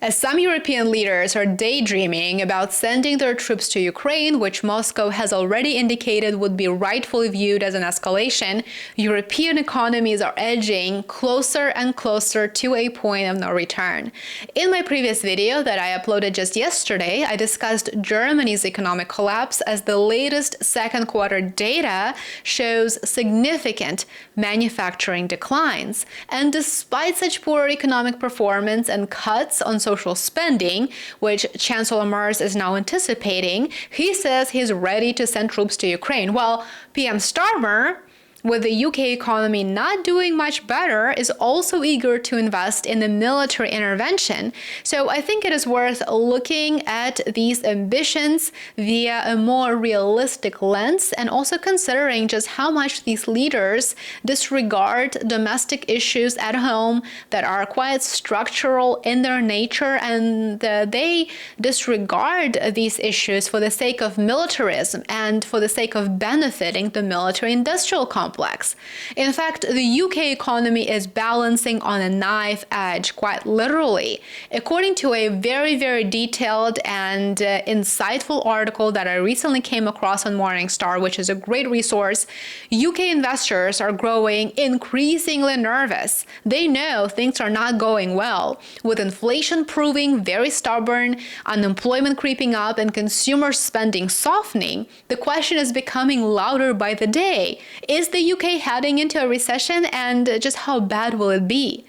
As some European leaders are daydreaming about sending their troops to Ukraine, which Moscow has already indicated would be rightfully viewed as an escalation, European economies are edging closer and closer to a point of no return. In my previous video that I uploaded just yesterday, I discussed Germany's economic collapse as the latest second quarter data shows significant manufacturing declines. And despite such poor economic performance and cuts on social spending, which Chancellor Merz is now anticipating, he says he's ready to send troops to Ukraine. Well, PM Starmer, with the UK economy not doing much better, is also eager to invest in the military intervention. So I think it is worth looking at these ambitions via a more realistic lens and also considering just how much these leaders disregard domestic issues at home that are quite structural in their nature, and they disregard these issues for the sake of militarism and for the sake of benefiting the military-industrial complex. In fact, the UK economy is balancing on a knife edge, quite literally. According to a very detailed and insightful article that I recently came across on Morningstar, which is a great resource, UK investors are growing increasingly nervous. They know things are not going well, with inflation proving very stubborn, unemployment creeping up, and consumer spending softening. The question is becoming louder by the day. Is the UK heading into a recession, and just how bad will it be?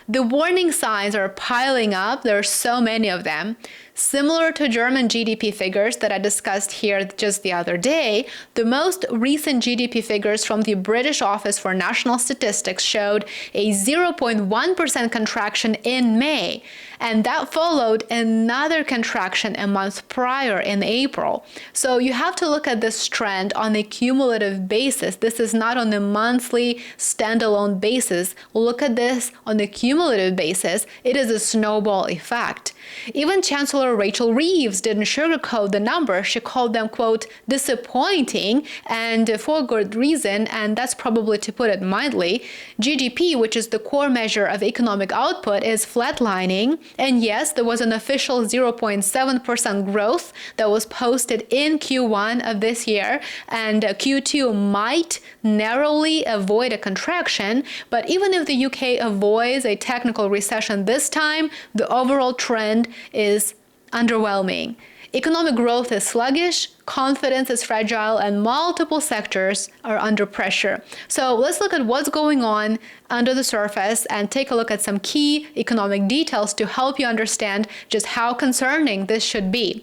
The warning signs are piling up. There are so many of them. Similar to German GDP figures that I discussed here just the other day, the most recent GDP figures from the British Office for National Statistics showed a 0.1% contraction in May, and that followed another contraction a month prior in April. So you have to look at this trend on a cumulative basis. This is not on a monthly standalone basis. Look at this on a cumulative basis. It is a snowball effect. Even Chancellor Rachel Reeves didn't sugarcoat the numbers. She called them, quote, disappointing, and for good reason, and that's probably to put it mildly. GDP, which is the core measure of economic output, is flatlining, and yes, there was an official 0.7% growth that was posted in Q1 of this year, and Q2 might narrowly avoid a contraction, but even if the UK avoids a technical recession this time, the overall trend is underwhelming. Economic growth is sluggish, confidence is fragile, and multiple sectors are under pressure. So let's look at what's going on under the surface and take a look at some key economic details to help you understand just how concerning this should be.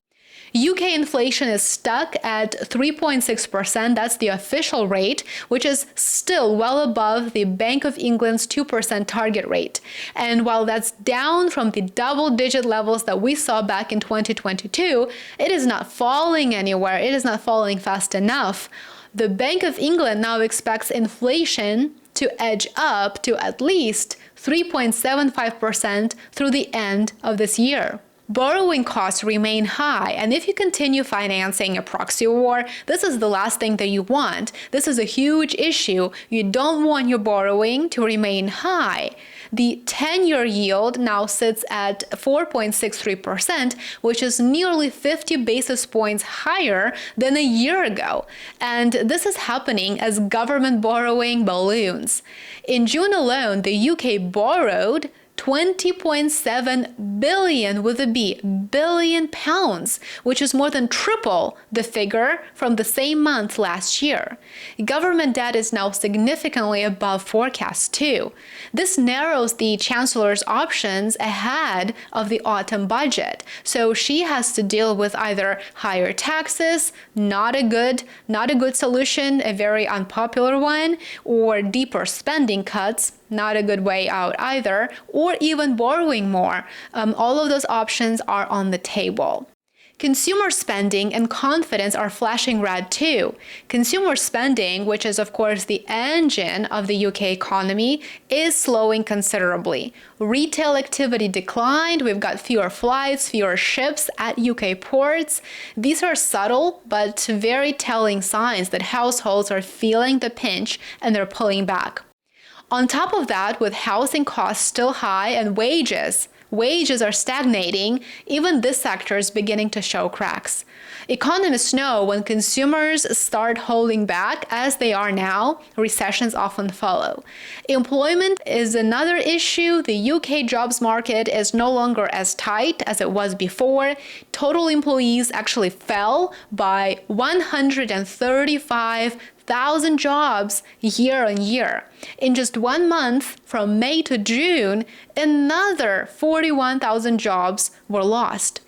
UK inflation is stuck at 3.6%. That's the official rate, which is still well above the Bank of England's 2% target rate. And while that's down from the double-digit levels that we saw back in 2022, it is not falling anywhere. It is not falling fast enough. The Bank of England now expects inflation to edge up to at least 3.75% through the end of this year. Borrowing costs remain high, and if you continue financing a proxy war, this is the last thing that you want. This is a huge issue. You don't want your borrowing to remain high. The 10-year yield now sits at 4.63%, which is nearly 50 basis points higher than a year ago. And this is happening as government borrowing balloons. In June alone, the UK borrowed 20.7 billion with a B, billion pounds, which is more than triple the figure from the same month last year. Government debt is now significantly above forecast too. This narrows the Chancellor's options ahead of the autumn budget. So she has to deal with either higher taxes, not a good solution, a very unpopular one, or deeper spending cuts, not a good way out either, or even borrowing more. All of those options are on the table. Consumer spending and confidence are flashing red too. Consumer spending, which is of course the engine of the UK economy, is slowing considerably. Retail activity declined. We've got fewer flights, fewer ships at UK ports. These are subtle but very telling signs that households are feeling the pinch and they're pulling back. On top of that, with housing costs still high and wages wages are stagnating, even this sector is beginning to show cracks. Economists know when consumers start holding back, as they are now, recessions often follow. Employment is another issue. The UK jobs market is no longer as tight as it was before. Total employees actually fell by 135,000 jobs year on year. In just 1 month, from May to June, another 41,000 jobs were lost.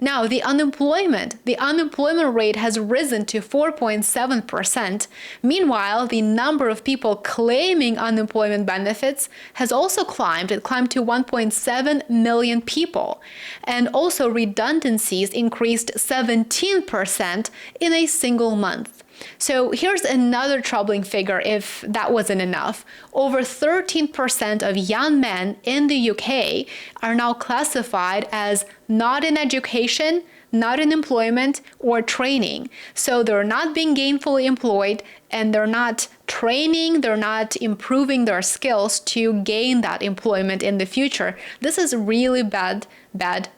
Now, the unemployment rate has risen to 4.7%. Meanwhile, the number of people claiming unemployment benefits has also climbed. It climbed to 1.7 million people. And also redundancies increased 17% in a single month. So here's another troubling figure if that wasn't enough. Over 13% of young men in the UK are now classified as not in education, not in employment or training. So they're not being gainfully employed and they're not training, they're not improving their skills to gain that employment in the future. This is really bad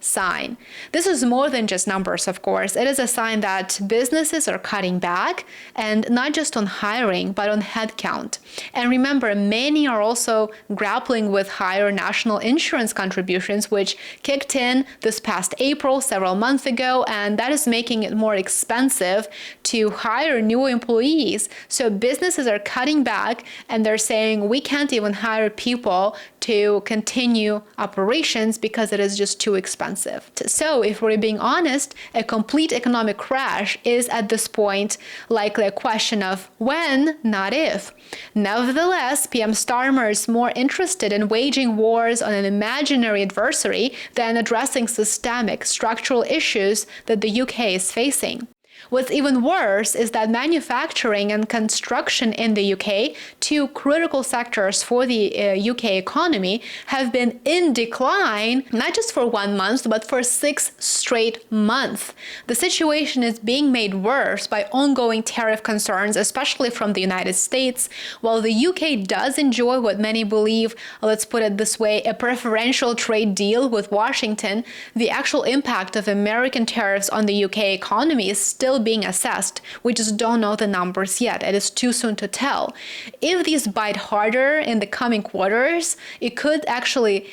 sign. This is more than just numbers, of course. It is a sign that businesses are cutting back, and not just on hiring, but on headcount. And remember, many are also grappling with higher national insurance contributions, which kicked in this past April, several months ago, and that is making it more expensive to hire new employees. So businesses are cutting back, and they're saying we can't even hire people to continue operations because it is just too expensive. So if we're being honest, a complete economic crash is at this point likely a question of when, not if. Nevertheless, PM Starmer is more interested in waging wars on an imaginary adversary than addressing systemic structural issues that the UK is facing. What's even worse is that manufacturing and construction in the UK, two critical sectors for the UK economy, have been in decline, not just for 1 month, but for 6 straight months. The situation is being made worse by ongoing tariff concerns, especially from the United States. While the UK does enjoy what many believe, let's put it this way, a preferential trade deal with Washington, the actual impact of American tariffs on the UK economy is still being assessed. We just don't know the numbers yet. It is too soon to tell. If these bite harder in the coming quarters, it could actually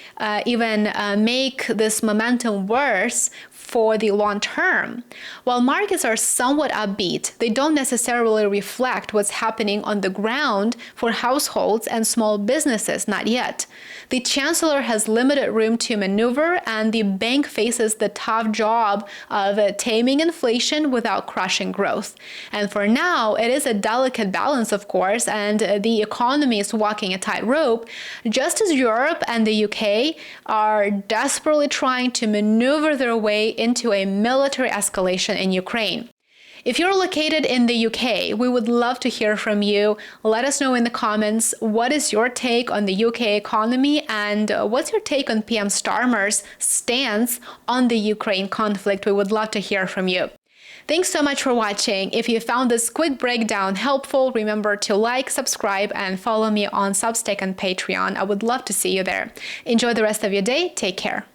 even make this momentum worse for the long term. While markets are somewhat upbeat, they don't necessarily reflect what's happening on the ground for households and small businesses, not yet. The Chancellor has limited room to maneuver, and the bank faces the tough job of taming inflation without crushing growth. And for now, it is a delicate balance, of course, and the economy is walking a tightrope, just as Europe and the UK are desperately trying to maneuver their way into a military escalation in Ukraine. If you're located in the UK, we would love to hear from you. Let us know in the comments, what is your take on the UK economy, and what's your take on PM Starmer's stance on the Ukraine conflict? We would love to hear from you. Thanks so much for watching. If you found this quick breakdown helpful, remember to like, subscribe, and follow me on Substack and Patreon. I would love to see you there. Enjoy the rest of your day. Take care.